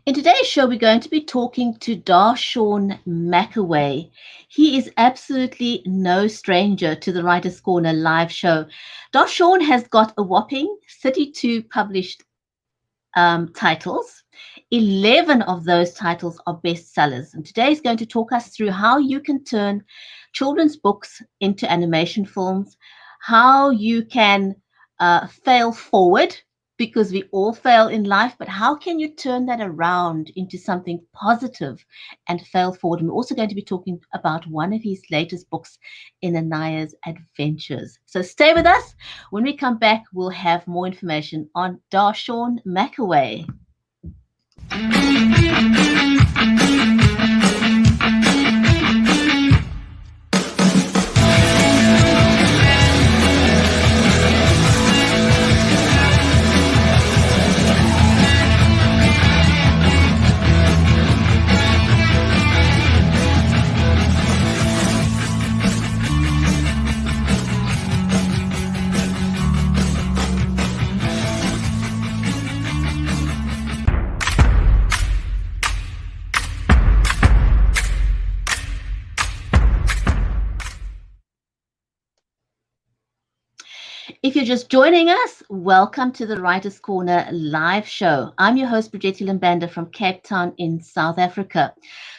In today's show, we're going to be talking to Darshaun McAway. He is absolutely no stranger to the Writers' Corner live show. Darshaun has got a whopping 32 published titles. 11 of those titles are bestsellers. And today is going to talk us through how you can turn children's books into animation films, how you can fail forward because we all fail in life, but how can you turn that around into something positive and fail forward? And we're also going to be talking about one of his latest books in Anaiah's adventures. So stay with us. When we come back, we'll have more information on Darshaun McAway. If you're just joining us, welcome to the Writers' Corner live show. I'm your host, Bridgetti Limbanda from Cape Town in South Africa.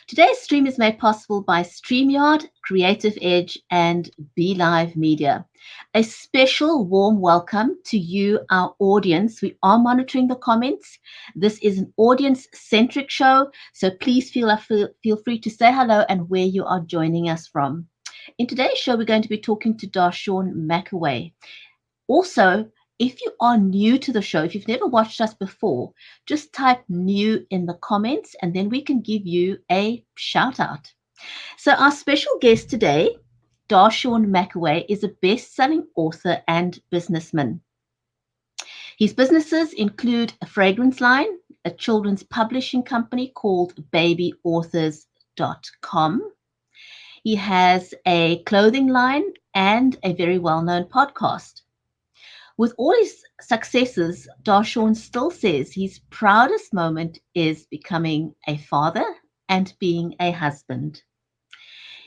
Today's stream is made possible by StreamYard, Creative Edge, and Be Live Media. A special warm welcome to you, our audience. We are monitoring the comments. This is an audience-centric show, so please feel free to say hello and where you are joining us from. In today's show, we're going to be talking to Darshaun McAway. Also, if you are new to the show, if you've never watched us before, just type new in the comments and then we can give you a shout out. So our special guest today, Darshaun McAway, is a best-selling author and businessman. His businesses include a fragrance line, a children's publishing company called babyauthors.com. He has a clothing line and a very well-known podcast. With all his successes, Darshaun still says his proudest moment is becoming a father and being a husband.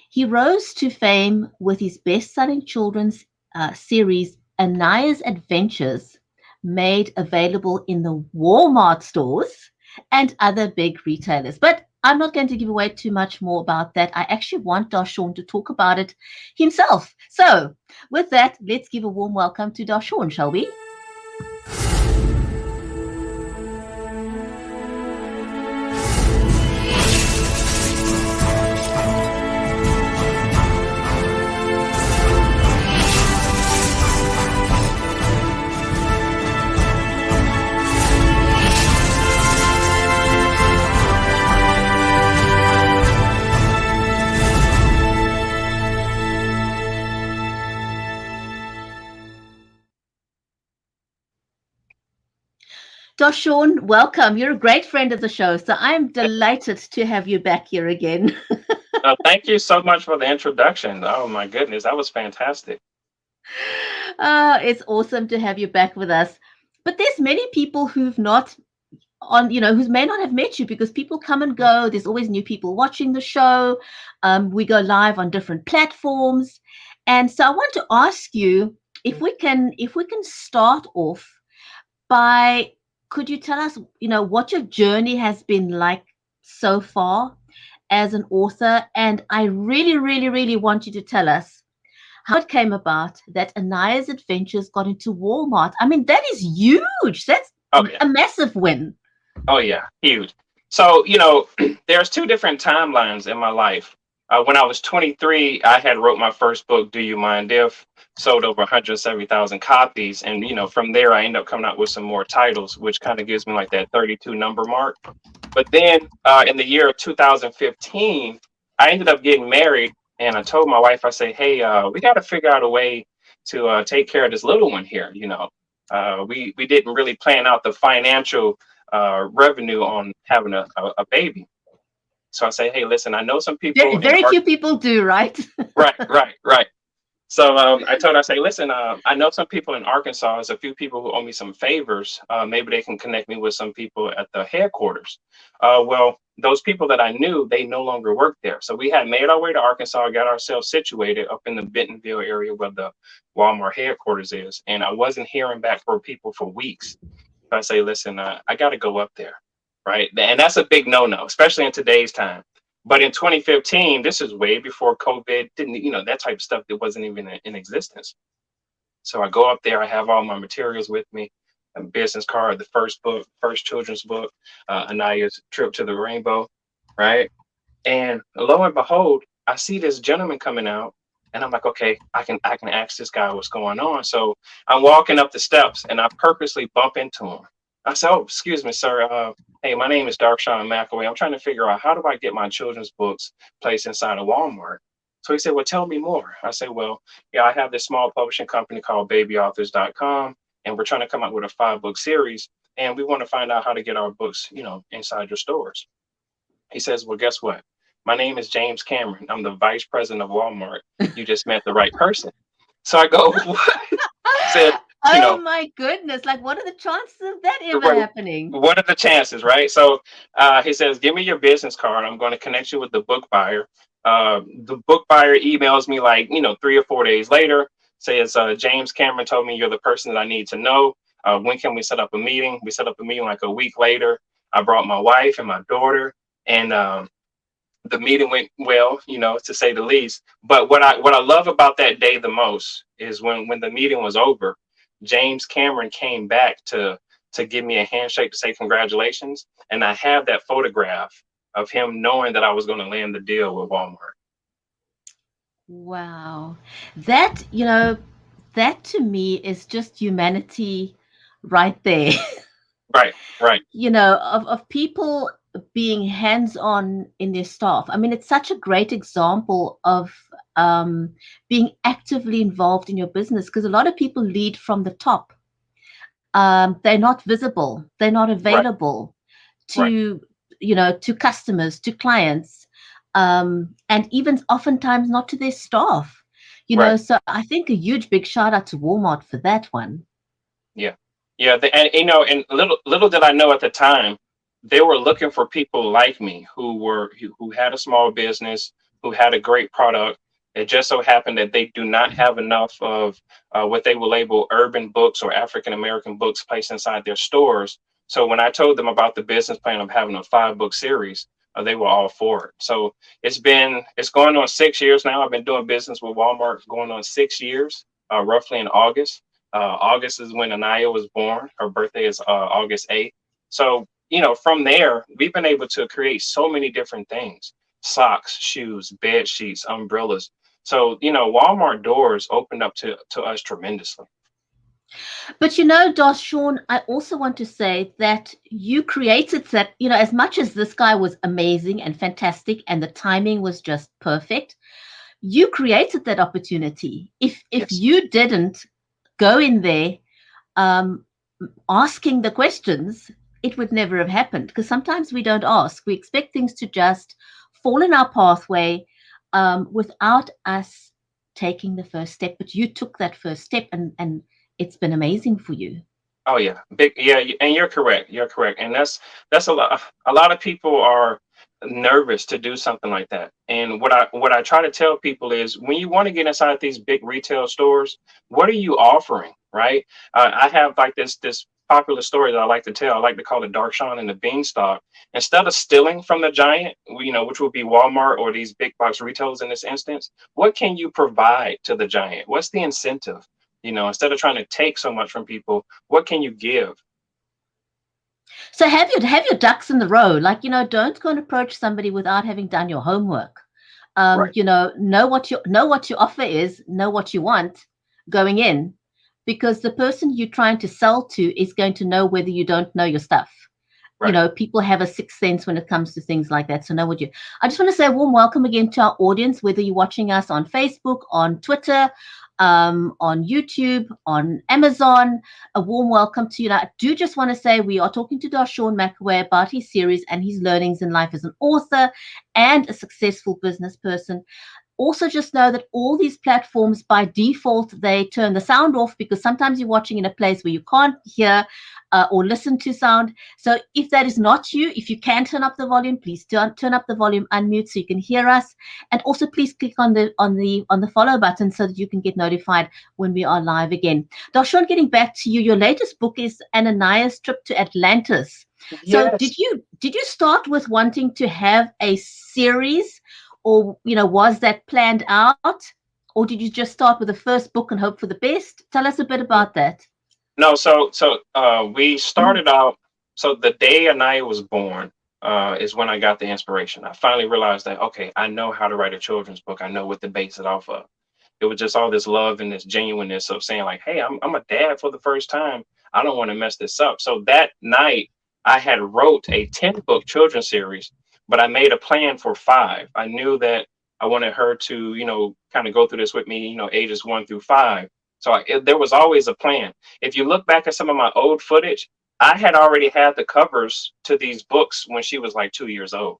He rose to fame with his best-selling children's series, Anaiah's Adventures, made available in the Walmart stores and other big retailers. But I'm not going to give away too much more about that. I actually want Darshaun to talk about it himself. So with that, let's give a warm welcome to Darshaun, shall we? Darshaun, welcome. You're a great friend of the show, so I'm delighted to have you back here again. Thank you so much for the introduction. Oh my goodness, that was fantastic. It's awesome to have you back with us. But there's many people who've not who may not have met you because people come and go. There's always new people watching the show. We go live on different platforms. And so I want to ask you if we can start off by, could you tell us, what your journey has been like so far as an author? And I really, really, really want you to tell us how it came about that Anaiah's Adventures got into Walmart. I mean, that is huge. That's a massive win. Oh, yeah, huge. So, there's two different timelines in my life. When I was 23, I had wrote my first book, Do You Mind If? Sold over 170,000 copies. And, from there, I ended up coming out with some more titles, which kind of gives me like that 32 number mark. But then in the year of 2015, I ended up getting married. And I told my wife, I say, hey, we got to figure out a way to take care of this little one here. We didn't really plan out the financial revenue on having a baby. So I say, hey, listen, I know some people. Very few people do, right? Right. So I told her, I say, listen, I know some people in Arkansas. There's a few people who owe me some favors. Maybe they can connect me with some people at the headquarters. Well, those people that I knew, they no longer work there. So we had made our way to Arkansas, got ourselves situated up in the Bentonville area where the Walmart headquarters is. And I wasn't hearing back from people for weeks. So I say, listen, I got to go up there. Right. And that's a big no-no, especially in today's time. But in 2015, this is way before COVID didn't, that type of stuff that wasn't even in existence. So I go up there, I have all my materials with me, a business card, the first book, first children's book, Anaiah's Trip to the Rainbow, right? And lo and behold, I see this gentleman coming out, and I'm like, okay, I can ask this guy what's going on. So I'm walking up the steps, and I purposely bump into him. I said, "Oh, excuse me, sir. Hey, my name is Darshaun McAway. I'm trying to figure out how do I get my children's books placed inside of Walmart." So he said, "Well, tell me more." I said, "Well, yeah, I have this small publishing company called babyauthors.com, and we're trying to come up with a 5-book series, and we want to find out how to get our books, inside your stores." He says, "Well, guess what? My name is James Cameron. I'm the vice president of Walmart. You just met the right person." So I go, "What?" He said, you Oh know, my goodness. Like, what are the chances of that ever "Right, happening? what are the chances, right?" So he says, "Give me your business card. I'm going to connect you with the book buyer." The book buyer emails me like, 3 or 4 days later, says, "James Cameron told me you're the person that I need to know. When can we set up a meeting?" We set up a meeting like a week later. I brought my wife and my daughter, and the meeting went well, to say the least. But what I love about that day the most is when the meeting was over, James Cameron came back to give me a handshake to say congratulations, and I have that photograph of him knowing that I was going to land the deal with Walmart. Wow. That, that to me is just humanity right there. Right, right, Of people being hands-on in their staff. I mean, it's such a great example of being actively involved in your business, because a lot of people lead from the top. They're not visible. They're not right, available right. to, to customers, to clients, and even oftentimes not to their staff. Right. So I think a huge big shout out to Walmart for that one. Yeah, yeah. And and little did I know at the time, they were looking for people like me who had a small business, who had a great product. It just so happened that they do not have enough of what they will label urban books or African American books placed inside their stores. So when I told them about the business plan of having a 5-book series, they were all for it. So it's going on 6 years now. I've been doing business with Walmart going on 6 years, roughly in August. August is when Anaiah was born. Her birthday is August 8th. So, from there, we've been able to create so many different things: socks, shoes, bed sheets, umbrellas. So, Walmart doors opened up to us tremendously. But Darshaun, I also want to say that you created that, as much as this guy was amazing and fantastic and the timing was just perfect, you created that opportunity. If Yes. you didn't go in there um, asking the questions, it would never have happened, because sometimes we don't ask. We expect things to just fall in our pathway without us taking the first step. But you took that first step, and it's been amazing for you. Oh yeah, big yeah, and you're correct. You're correct, and that's a lot. A lot of people are nervous to do something like that. And what I try to tell people is, when you want to get inside these big retail stores, what are you offering, right? I have like this popular story that I like to tell. I like to call it Darshaun and the Beanstalk. Instead of stealing from the giant, which would be Walmart or these big box retailers in this instance, what can you provide to the giant? What's the incentive? Instead of trying to take so much from people, what can you give? So have your ducks in the row. Like, don't go and approach somebody without having done your homework. Right, Know what your offer is, know what you want going in, because the person you're trying to sell to is going to know whether you don't know your stuff. right. People have a sixth sense when it comes to things like that. So know what you. I just want to say a warm welcome again to our audience, whether you're watching us on Facebook, on Twitter, on YouTube, on Amazon. A warm welcome to you. Now, I do just want to say we are talking to Darshaun McAway about his series and his learnings in life as an author and a successful business person. Also, just know that all these platforms, by default, they turn the sound off, because sometimes you're watching in a place where you can't hear or listen to sound. So if that is not you, if you can turn up the volume, please turn up the volume, unmute so you can hear us. And also please click on the follow button so that you can get notified when we are live again. Darshaun, getting back to you, your latest book is Anaiah's Trip to Atlantis. So Yes. did you start with wanting to have a series, or was that planned out, or did you just start with the first book and hope for the best? Tell us a bit about that. No, we started out. So the day Anaiah was born is when I got the inspiration. I finally realized that, okay, I know how to write a children's book. I know what to base it off of. It was just all this love and this genuineness of saying like, hey, I'm a dad for the first time. I don't want to mess this up. So that night I had wrote a 10-book children's series, but I made a plan for 5. I knew that I wanted her to, kind of go through this with me, ages 1 through 5. So there was always a plan. If you look back at some of my old footage, I had already had the covers to these books when she was like 2 years old.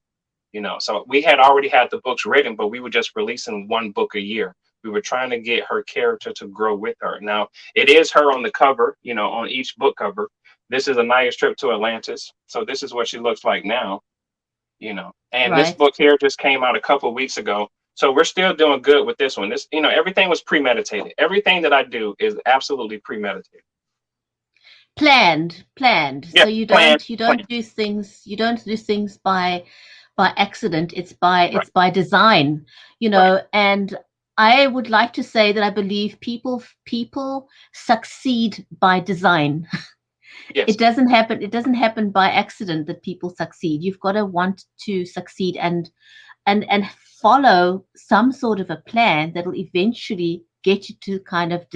So we had already had the books written, but we were just releasing 1 book a year. We were trying to get her character to grow with her. Now it is her on the cover, on each book cover. This is Anaiah's Trip to Atlantis. So this is what she looks like now, and this Right. book here just came out a couple of weeks ago. So we're still doing good with this one. This, everything was premeditated. Everything that I do is absolutely premeditated. Planned. Yeah, So you plan, don't you plan. don't do things you don't do things by accident. It's Right, by design, right. and I would like to say that I believe people succeed by design. Yes. It doesn't happen by accident that people succeed. You've got to want to succeed, and follow some sort of a plan that will eventually get you to kind of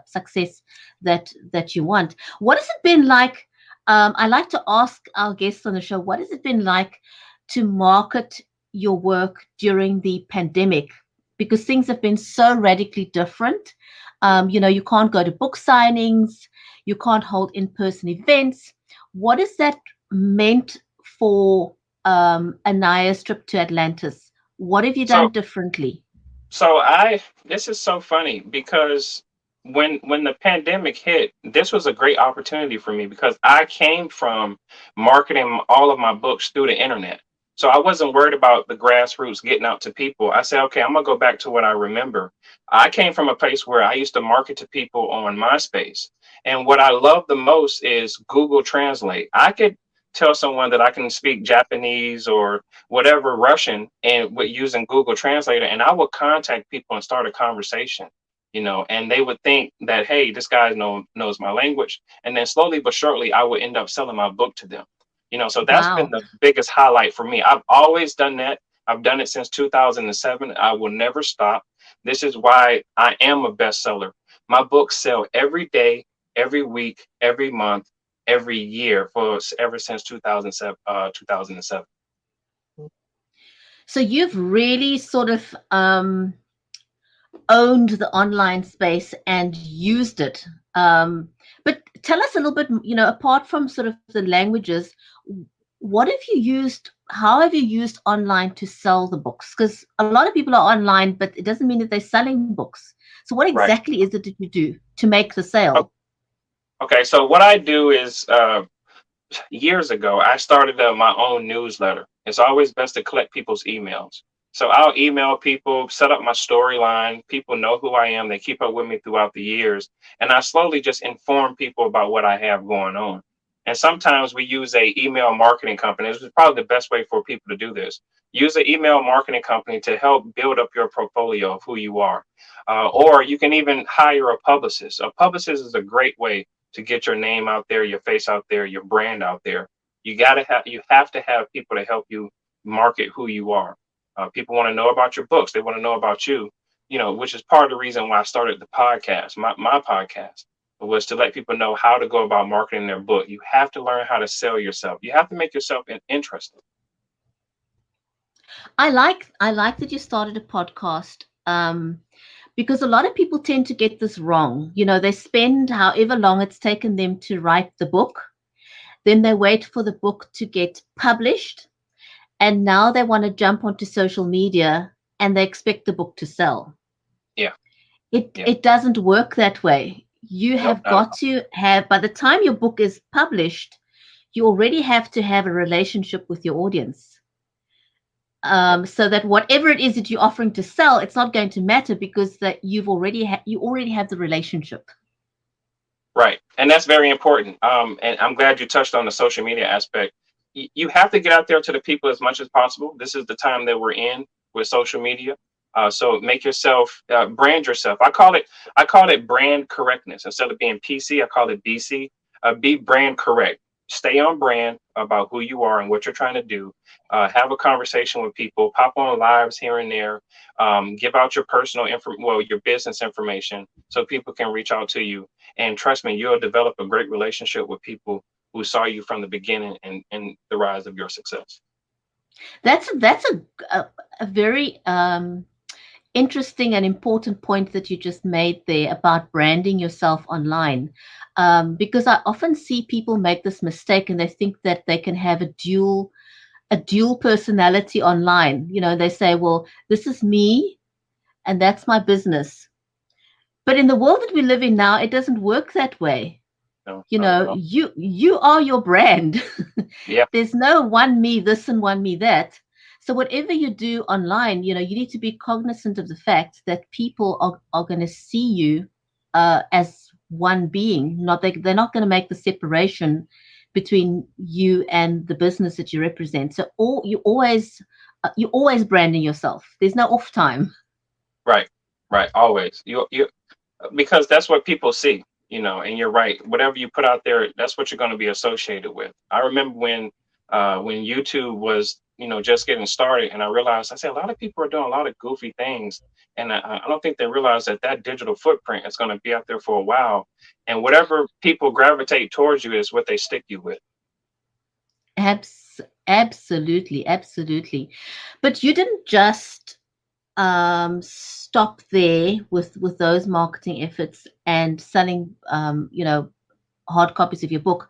success that you want. What has it been like? I like to ask our guests on the show, what has it been like to market your work during the pandemic? Because things have been so radically different. You can't go to book signings, you can't hold in-person events. What has that meant for Anaiah's Trip to Atlantis? What have you done So differently? this is so funny because when the pandemic hit, this was a great opportunity for me because I came from marketing all of my books through the internet. So I wasn't worried about the grassroots getting out to people. I said, okay, I'm gonna go back to what I remember. I came from a place where I used to market to people on MySpace. And what I love the most is Google Translate. I could tell someone that I can speak Japanese or whatever Russian and with using Google Translator, and I would contact people and start a conversation, and they would think that, hey, this guy knows my language, and then slowly but surely I would end up selling my book to them. So that's been Wow. the biggest highlight for me. I've always done that. I've done it since 2007. I will never stop. This is why I am a bestseller. My books sell every day, every week, every month, every year for ever since 2007. 2007. So you've really sort of owned the online space and used it. But tell us a little bit, apart from sort of the languages, what have you used? How have you used online to sell the books? Because a lot of people are online, but it doesn't mean that they're selling books. So what Right. exactly is it that you do to make the sale? Okay, so what I do is years ago, I started my own newsletter. It's always best to collect people's emails. So I'll email people, set up my storyline. People know who I am. They keep up with me throughout the years. And I slowly just inform people about what I have going on. And sometimes we use a email marketing company. This is probably the best way for people to do this. Use an email marketing company to help build up your portfolio of who you are. Or you can even hire a publicist. A publicist is a great way to get your name out there, your face out there, your brand out there. You have to have people to help you market who you are. People want to know about your books. They want to know about you, which is part of the reason why I started the podcast. My podcast was to let people know how to go about marketing their book. You have to learn how to sell yourself. You have to make yourself interesting. I like that you started a podcast, because a lot of people tend to get this wrong. They spend however long it's taken them to write the book, then they wait for the book to get published, and now they want to jump onto social media and they expect the book to sell. Yeah. It Yeah. it doesn't work that way. You Nope. have Not at got to have, by the time your book is published, you already have to have a relationship with your audience. all. So that whatever it is that you're offering to sell, it's not going to matter because that you already have the relationship. Right. And that's very important. And I'm glad you touched on the social media aspect. You have to get out there to the people as much as possible. This is the time that we're in with social media. So make yourself, brand yourself. I call it brand correctness. Instead of being PC, I call it BC. Be brand correct. Stay on brand about who you are and what you're trying to do. Have a conversation with people. Pop on lives here and there. Give out your personal info, well, your business information, so people can reach out to you. And trust me, you'll develop a great relationship with people who saw you from the beginning and the rise of your success. That's a very interesting and important point that you just made there about branding yourself online. Because I often see people make this mistake and they think that they can have a dual personality online. You know, they say, well, this is me and that's my business. But in the world that we live in now, it doesn't work that way. No, You not at know, all. you are your brand. Yeah, There's no one me this and one me that. So whatever you do online, you know, you need to be cognizant of the fact that people are going to see you as one being. Not they're not going to make the separation between you and the business that you represent. So you're always branding yourself. There's no off time. right, right. Always. You because that's what people see, and you're right. Whatever you put out there, that's what you're going to be associated with. I remember when YouTube was, just getting started, and I realized, I said, a lot of people are doing a lot of goofy things, and I don't think they realize that that digital footprint is going to be out there for a while, and whatever people gravitate towards you is what they stick you with. Absolutely, absolutely. But you didn't just stop there with those marketing efforts and selling, hard copies of your book.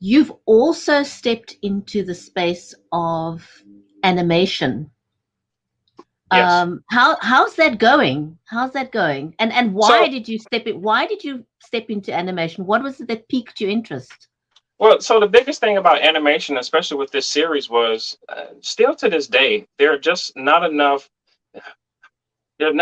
You've also stepped into the space of animation. Yes. How's that going? How's that going? And why So, did you step it? Why did you step into animation? What was it that piqued your interest? well, so the biggest thing about animation, especially with this series, was still to this day, there are not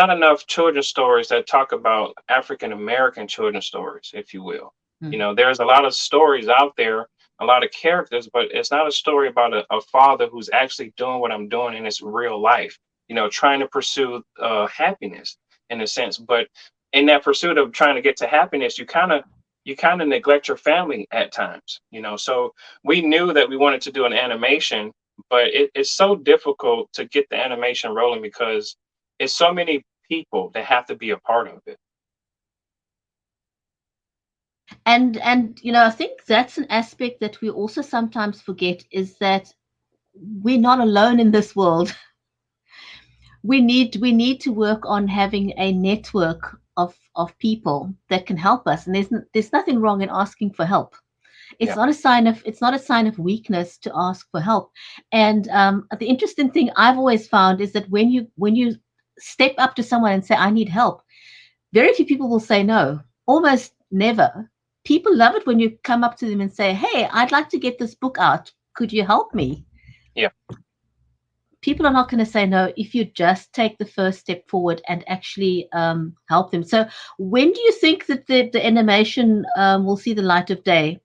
enough children's stories that talk about African American children's stories, if you will. Mm. There's a lot of stories out there, a lot of characters, but it's not a story about a father who's actually doing what I'm doing in his real life, trying to pursue happiness in a sense. But in that pursuit of trying to get to happiness, you kind of neglect your family at times, So we knew that we wanted to do an animation, but it's so difficult to get the animation rolling because it's so many people that have to be a part of it. And I think that's an aspect that we also sometimes forget is that we're not alone in this world. We need to work on having a network of people that can help us, and there's nothing wrong in asking for help. Yeah. It's not a sign of weakness to ask for help. And the interesting thing I've always found is that when you step up to someone and say I need help, very few people will say no. Almost never. People love it when you come up to them and say, hey, I'd like to get this book out, could you help me? Yeah. People are not going to say no if you just take the first step forward and actually help them. So when do you think that the animation will see the light of day?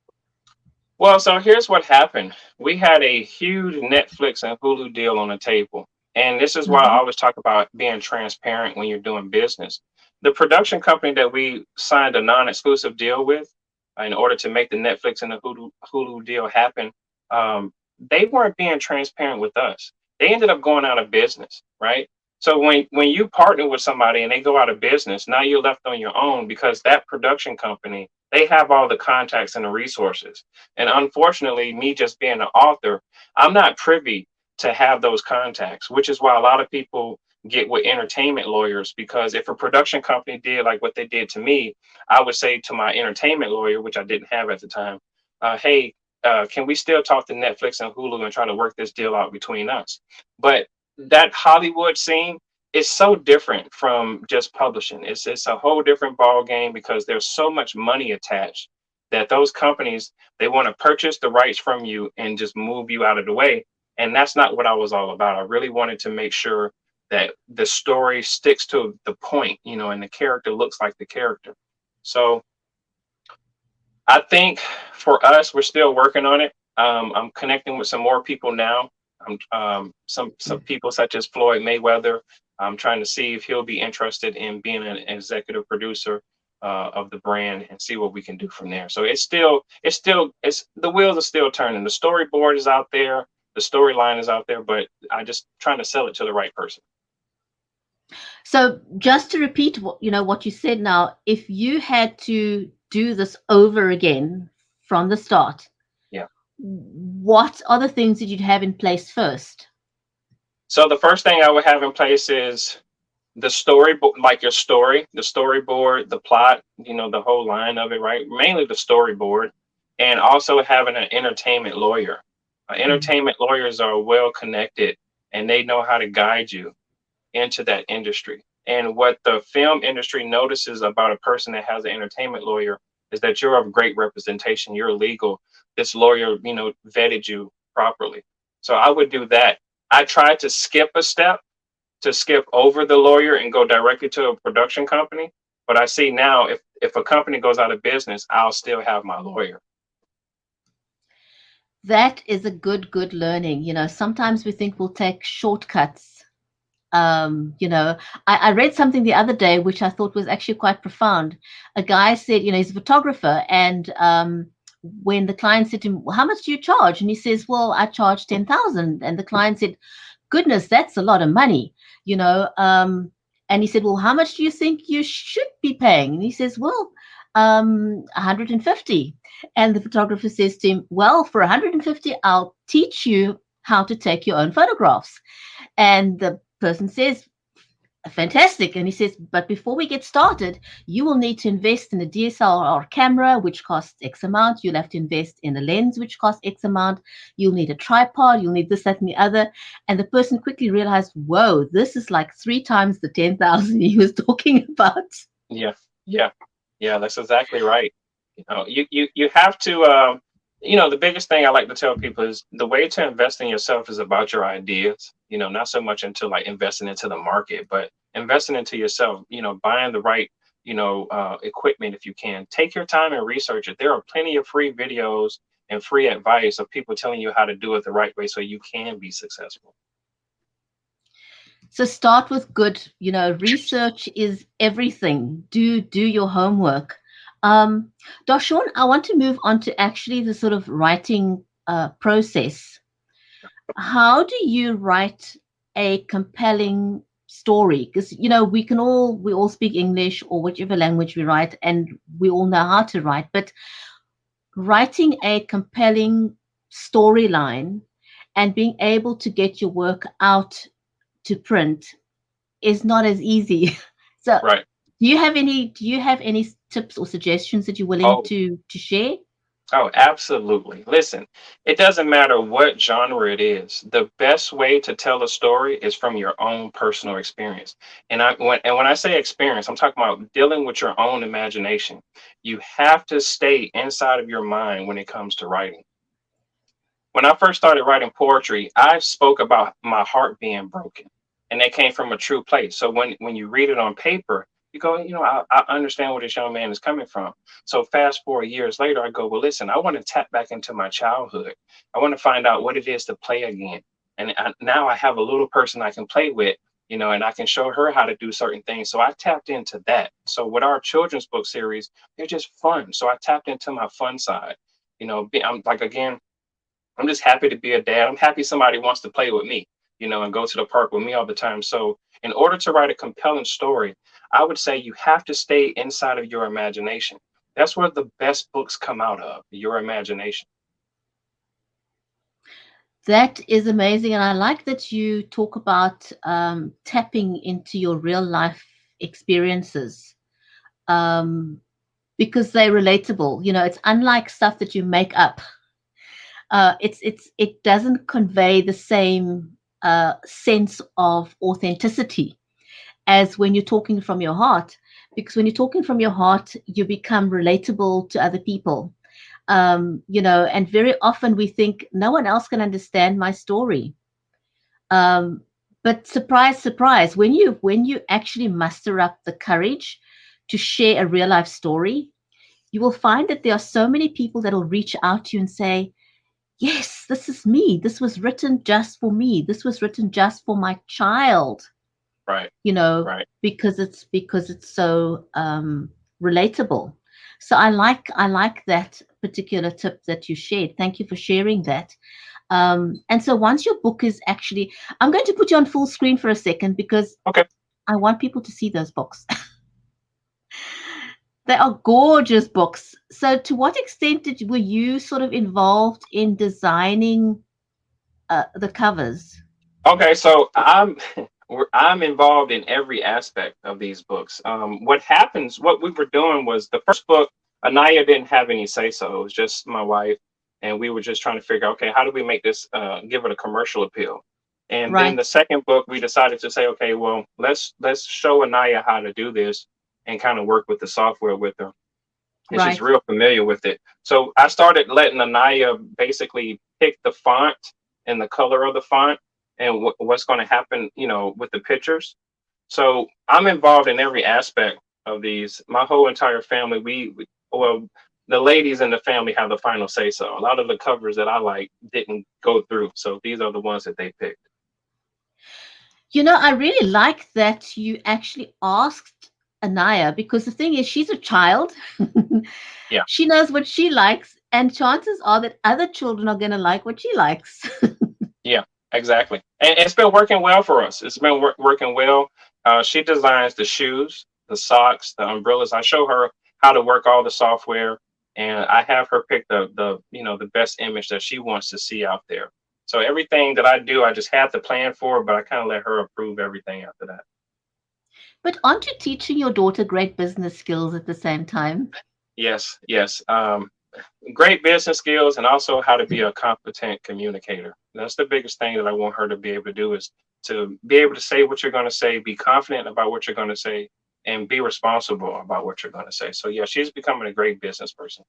Well, so here's what happened. We had a huge Netflix and Hulu deal on the table. And this is why I Mhm. always talk about being transparent when you're doing business. The production company that we signed a non exclusive deal with in order to make the Netflix and the Hulu deal happen, they weren't being transparent with us. They ended up going out of business, right? So when you partner with somebody and they go out of business, now you're left on your own because that production company, they have all the contacts and the resources. And unfortunately, me just being an author, I'm not privy to have those contacts, which is why a lot of people get with entertainment lawyers. Because if a production company did like what they did to me, I would say to my entertainment lawyer, which I didn't have at the time, hey, can we still talk to Netflix and Hulu and try to work this deal out between us? But that Hollywood scene, it's so different from just publishing. It's a whole different ball game because there's so much money attached that those companies, they want to purchase the rights from you and just move you out of the way. And that's not what I was all about. I really wanted to make sure that the story sticks to the point, and the character looks like the character. So I think for us, we're still working on it. I'm connecting with some more people now. Some people such as Floyd Mayweather. I'm trying to see if he'll be interested in being an executive producer of the brand and see what we can do from there. So it's the wheels are still turning. The storyboard is out there, the storyline is out there, but I just trying to sell it to the right person. So just to repeat what you said now, if you had to do this over again from the start, Yeah. what are the things that you'd have in place first? So the first thing I would have in place is the story, like your story, the storyboard, the plot, the whole line of it, right? Mainly the storyboard, and also having an entertainment lawyer. Entertainment lawyers are well connected and they know how to guide you into that industry. And what the film industry notices about a person that has an entertainment lawyer is that you're of great representation, you're legal. This lawyer, vetted you properly. So I would do that. I tried to skip a step, to skip over the lawyer and go directly to a production company. But I see now if a company goes out of business, I'll still have my lawyer. That is a good learning. Sometimes we think we'll take shortcuts. I read something the other day which I thought was actually quite profound. A guy said, he's a photographer, and when the client said to him, well, how much do you charge? And he says, well, I charge 10,000. And the client said, goodness, that's a lot of money, and he said, well, how much do you think you should be paying? And he says, well, 150. And the photographer says to him, well, for 150, I'll teach you how to take your own photographs. And the person says, fantastic. And he says, but before we get started, you will need to invest in a DSLR camera, which costs X amount. You'll have to invest in a lens, which costs X amount. You'll need a tripod. You'll need this, that, and the other. And the person quickly realized, whoa, this is like 3 times the 10,000 he was talking about. Yeah, that's exactly right. You have to, the biggest thing I like to tell people is the way to invest in yourself is about your ideas, not so much into like investing into the market, but investing into yourself, buying the right, equipment. If you can take your time and research it, there are plenty of free videos and free advice of people telling you how to do it the right way so you can be successful. So start with good, research is everything. Do your homework. Darshaun, I want to move on to actually the sort of writing process. How do you write a compelling story? Because we all speak English or whichever language we write, and we all know how to write. But writing a compelling storyline and being able to get your work out to print is not as easy. So Right. do you have any tips or suggestions that you're willing to share? Oh, absolutely. Listen, it doesn't matter what genre it is. The best way to tell a story is from your own personal experience. And when I say experience, I'm talking about dealing with your own imagination. You have to stay inside of your mind when it comes to writing. When I first started writing poetry, I spoke about my heart being broken, and that came from a true place. So when you read it on paper, you go, I understand where this young man is coming from. So fast forward years later, I go, well, listen, I want to tap back into my childhood. I want to find out what it is to play again. And now I have a little person I can play with, and I can show her how to do certain things. So I tapped into that. So with our children's book series, they're just fun. So I tapped into my fun side. I'm like, again, I'm just happy to be a dad. I'm happy somebody wants to play with me, and go to the park with me all the time. So in order to write a compelling story, I would say you have to stay inside of your imagination. That's where the best books come out of, your imagination. That is amazing. And I like that you talk about tapping into your real life experiences, because they're relatable. It's unlike stuff that you make up. It doesn't convey the same sense of authenticity. as when you're talking from your heart, because when you're talking from your heart, you become relatable to other people. And very often we think no one else can understand my story. Um, but surprise, surprise, when you actually muster up the courage to share a real life story, you will find that there are so many people that will reach out to you and say, yes, this is me. This was written just for me. This was written just for my child, Right. you know, Right. because it's so relatable. So I like that particular tip that you shared. Thank you for sharing that. And so once your book is actually, I'm going to put you on full screen for a second because Okay. I want people to see those books. They are gorgeous books. So to what extent were you sort of involved in designing the covers? Okay. So I'm involved in every aspect of these books. What happens? What we were doing was the first book. Anaiah didn't have any say so. It was just my wife, and we were just trying to figure out, okay, how do we make this give it a commercial appeal? And then Right, the second book, we decided to say, okay, well, let's show Anaiah how to do this and kind of work with the software with her, and she's right. real familiar with it. So I started letting Anaiah basically pick the font and the color of the font and what's going to happen, with the pictures. So I'm involved in every aspect of these. My whole entire family, well, the ladies in the family have the final say so. A lot of the covers that I like didn't go through. So these are the ones that they picked. I really like that you actually asked Anaya because the thing is, she's a child. Yeah. She knows what she likes, and chances are that other children are going to like what she likes. Yeah, exactly. And it's been working well for us. It's been working well. She designs the shoes, the socks, the umbrellas. I show her how to work all the software, and I have her pick the best image that she wants to see out there. So everything that I do, I just have to plan for, but I kind of let her approve everything after that. But aren't you teaching your daughter great business skills at the same time? Yes, yes. Great business skills and also how to be a competent communicator. That's the biggest thing that I want her to be able to do is to be able to say what you're going to say, be confident about what you're going to say, and be responsible about what you're going to say. So yeah, she's becoming a great business person.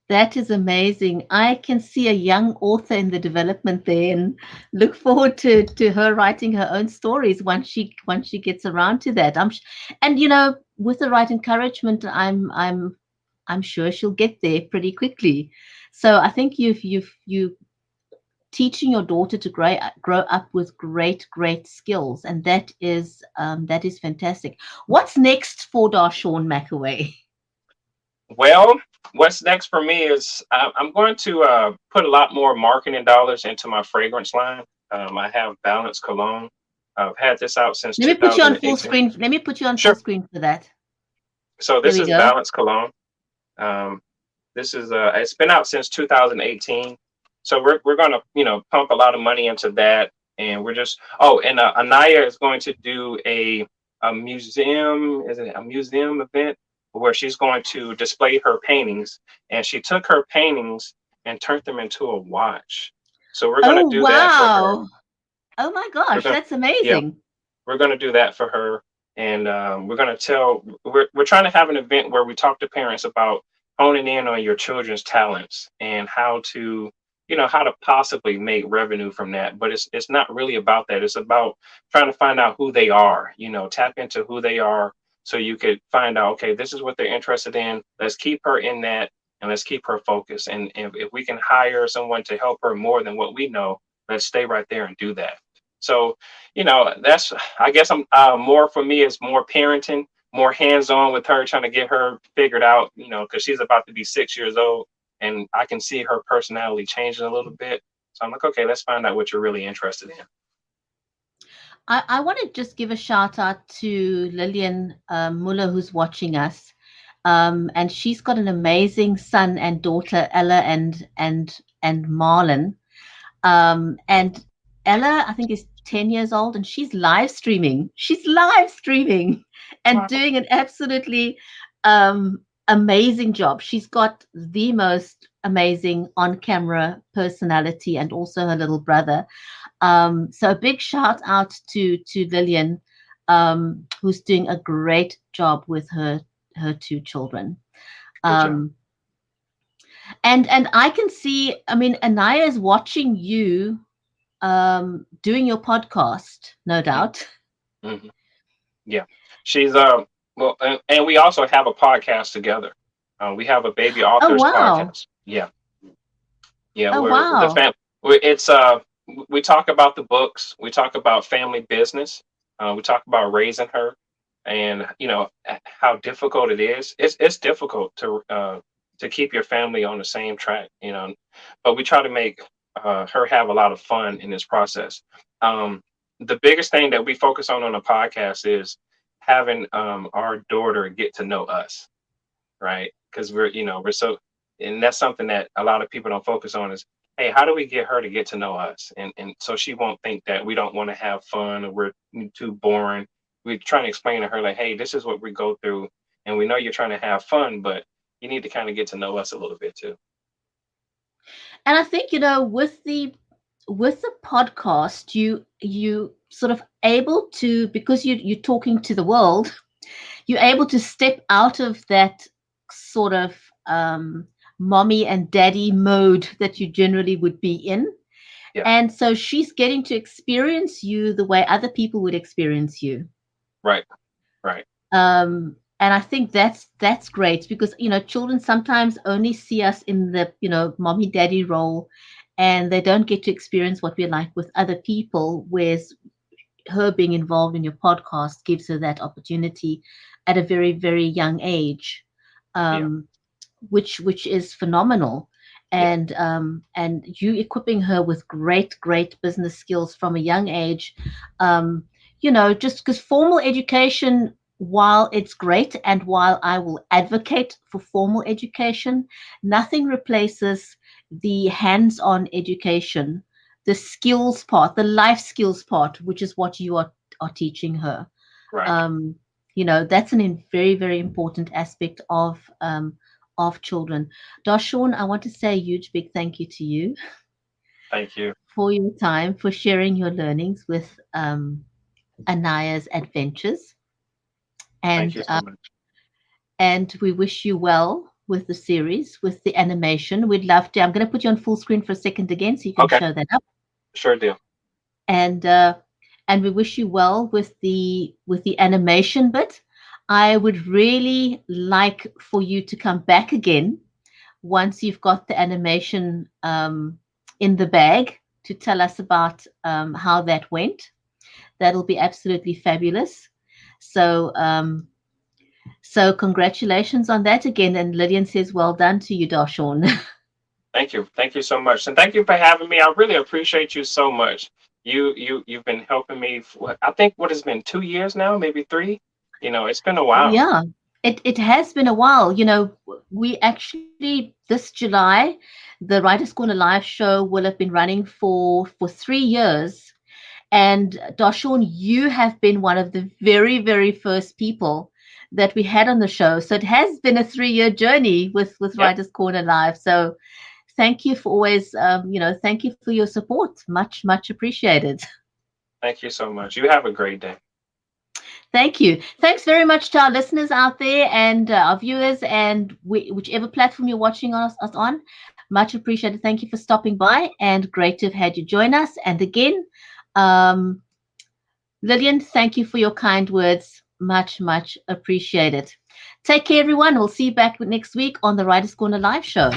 That is amazing. I can see a young author in the development there and look forward to her writing her own stories once she gets around to that. And with the right encouragement, I'm sure she'll get there pretty quickly. So I think you teaching your daughter to grow up with great skills, and that is fantastic. What's next for Darshaun McAway? Well, what's next for me is I'm going to put a lot more marketing dollars into my fragrance line. I have Balance Cologne. I've had this out since Let me put you on full 2018. screen. Let me put you on full Sure. scrunk for that. So There this we is go. Balance Cologne. Um, this is it's been out since 2018. So we're gonna pump a lot of money into that, and we're just and Anaiah is going to do a museum. Is it a museum event where she's going to display her paintings, and she took her paintings and turned them into a watch. So we're gonna Oh, do that for her. wow. Oh my We're gosh, gonna that's yeah, amazing. we're going to do that for her, and we're going to we're trying to have an event where we talk to parents about honing in on your children's talents and how to how to possibly make revenue from that. But it's not really about that. It's about trying to find out who they are, tap into who they are, so you could find out, okay, this is what they're interested in. Let's keep her in that, and let's keep her focused. And if we can hire someone to help her more than what we know, let's stay right there and do that. So that's, I guess, I'm more for me is more parenting, more hands-on with her, trying to get her figured out, because she's about to be 6 years old, and I can see her personality changing a little bit. So I'm like, okay, let's find out what you're really interested in. I want to just give a shout out to Lillian Muller, who's watching us. And she's got an amazing son and daughter, Ella and Marlon. And Ella, I think, is 10 years old, and she's live streaming. She's live streaming and Wow. doing an absolutely amazing job. She's got the most amazing on-camera personality, and also her little brother. So a big shout out to Lillian. who's doing a great job with her two children. Good job. And I can see, I mean, Anaiah is watching you doing your podcast, no doubt. Mm-hmm. Yeah, she's well, and we also have a podcast together. We have a baby Oh authors wow. podcast. Yeah, yeah, Oh we're the wow. fam. It's we talk about the books. We talk about family business. We talk about raising her, and how difficult it is. It's difficult to keep your family on the same track. But we try to make her have a lot of fun in this process. Um, the biggest thing that we focus on the podcast is having our daughter get to know us, right? Because we're so, and that's something that a lot of people don't focus on is, hey, how do we get her to get to know us? And so she won't think that we don't want to have fun or we're too boring. We're trying to explain to her like, hey, this is what we go through, and we know you're trying to have fun, but you need to kind of get to know us a little bit too. And I think, with the podcast, you sort of able to, because you're talking to the world, you're able to step out of that sort of mommy and daddy mode that you generally would be in. Yeah, And so she's getting to experience you the way other people would experience you. right, right. And I think that's great, because children sometimes only see us in the mommy daddy role, and they don't get to experience what we're like with other people. Whereas her being involved in your podcast gives her that opportunity at a very, very young age, Yeah, um, which is phenomenal. yeah, And you equipping her with great business skills from a young age. Just because formal education, while it's great, and while I will advocate for formal education, nothing replaces the hands-on education, the skills part, the life skills part, which is what you are teaching her. right. um, that's very, very important aspect of children. Darshaun, I want to say a huge big thank you to you Thank you. for your time, for sharing your learnings with Anaiah's adventures, Thank and you so much. we wish you well with the series, with the animation. We'd love to. I'm going to put you on full screen for a second again, so you can Okay, show that up. sure deal. and we wish you well with the animation bit. I would really like for you to come back again once you've got the animation in the bag, to tell us about how that went. That'll be absolutely fabulous. So so congratulations on that again. And Lydian says, well done to you, Darshaun. Thank you so much, and thank you for having me. I really appreciate you so much. You've been helping me for, I think, what has been 2 years now, maybe three. It's been a while. Yeah, it has been a while. We actually, this July, the Writers Corner live show will have been running for 3 years. And Darshaun, you have been one of the very, very first people that we had on the show. So it has been a 3-year journey with Yeah. Writers Corner Live. So thank you for always, thank you for your support. Much, much appreciated. Thank you so much. You have a great day. Thank you. Thanks very much to our listeners out there, and our viewers, and whichever platform you're watching us on. Much appreciated. Thank you for stopping by, and great to have had you join us. And again, um, Lillian, thank you for your kind words. Much, much appreciated. Take care, everyone. We'll see you back next week on the Writers Corner Live Show.